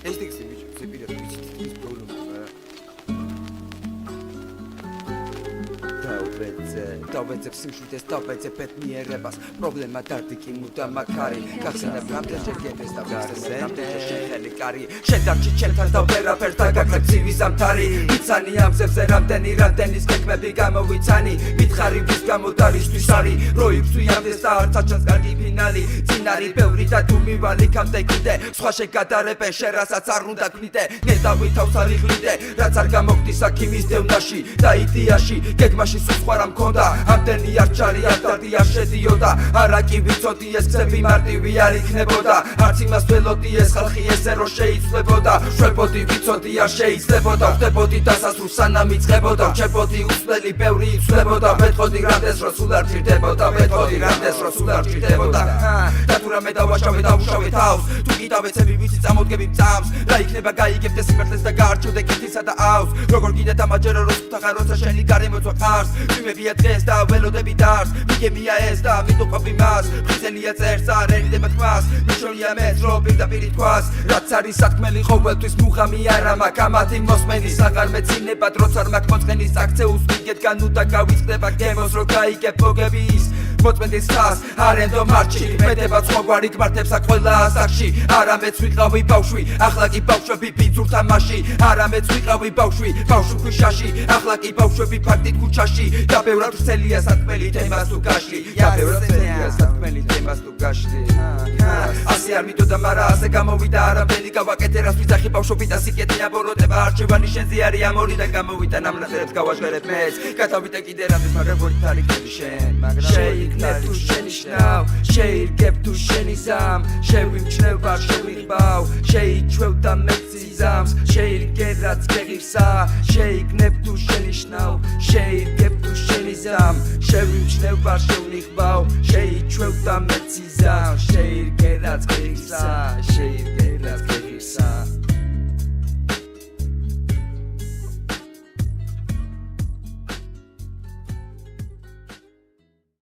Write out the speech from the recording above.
ეს ტექსტი ბიჭო, ზეპირად ვიცით ის პრობლემა რა. დავეცებ სიმშვიდეს, დავეცებ ბედნიერებას, პრობლემა დარდიკი მუდამ მაქარი, გახსენებ რამდენჯერ გეტეს და ვიხსენებ რამდენჯერ შეხელი კარი, შედარჩი ჩემთან და ვერაფერს დაგაკლებ ცივი ზამთარი, ვიცანი ამ ზებზე რამდენის გეკმები გამოვიცანი, მითხარი ვის გამო და რისთვის არის, როიფსვი ამდეს და არც აჩანს კარგი ფინალი, წინ არის ბევრი და თუ მივალი ქამდე კიდე, სხვა შეგადარებენ შენ რასაც არ უნდა გვნიდე, ნედავი თავს არ იღლიდე, რაც არ გამოგდის აქ იმის დევნაში და იდეაში, გეგმაში სულ სხვა რა მქონდა, ამდენი არ ჩარი არ დარდი არ შედიოდა, არა კი ვიცოდი ეს გზები მარტივი არ იქნებოდა, არც იმას ველოდი ეს ხალხი ესე რო შეიცვლებოდა, შვებოდი ვიცოდი არ შეიძლებოდა, ხდებოდი დასასრულ სანამ იწყებოდა, რჩებოდი უცვლელი ბევრი იცვლებოდა, მეტყოდი რამდენს რო სულ არ ჭირდებოდა, მეტყოდი რამდენს რო სულ არ ჭირდებოდა, და თუ რამე დავაშავე დავუშავე თავს, თუ კი დავეცები ვიცი წამოდგები მწამს, რა იქნება გაიგებდე სიმართლეს და გაარჩევდე კითილსა და აუზს, როგორ კიდე დამაჯერო რო სუფთახარ როცა შენი გარემოწვა ყარს, ვიმებია დღეს და ველოდები დარს, მიგებია ეს და მიტუყობი მას, ხიზელია წერს არ ერიდება თქმას, მიშონია მეც რო პირდაპირ თქვას, რაც არის სათქმელი ყოველთვის მუღამი არა მაქვს, ამათი მოსმენის აღარ მეცინებად, როცა არ მაქვს მოწყენის აქცეულს მიგეთ განუდა გავიწყდება გემოს რო გაიგებ მოგების მოწმენდის ხას, არენდო მარჩი, მეტება სხვაგვარი გმართებს აქ ყველა ასაკში, არამეც ვიყავი ბავშვი, ახლა კი ბავშვები ბინძურ თამაში, არამეც ვიყავი ბავშვი, ბავშვი ქვიშაში, ახლა კი ბავშვები ფაქტით ქუჩაში, და ბევრად ვრცელია სათქმელი თემას თუ გაშლი, და ბევრად ვრცელია სათქმელი თემას თუ გაშლი, ასე არ მიტოდა, მარა ასე გამოვიდა, არამდენი გავაკეთე რას ვიძახი ბავშვობით და სიკეთე აბოროტება, არჩევანი შენზე არის ამორიდან გამოვიდა, ნამნაწერებს გავაჟღერებ მეც, გადავიდე კიდე რამდენს, მაგრამ როგორ თარიღები შენ, შეიგნებ თუ შენიშნავ, შეირგებ თუ შენიზამ, შევიმჩნევ ვარ შევიღბავ, შეიჩვევ და მეციზამს, შეირგე რაც გეღირსა, შეიგნებ თუ შენიშნავ, შეირგებ თუ შენიზამ, შევიმჩნევ ვარ შევიღბავ, შეიჩვევ და მეციზამს, შეირგე რაც გეღირსა, შეირგე რაც გეღირსა.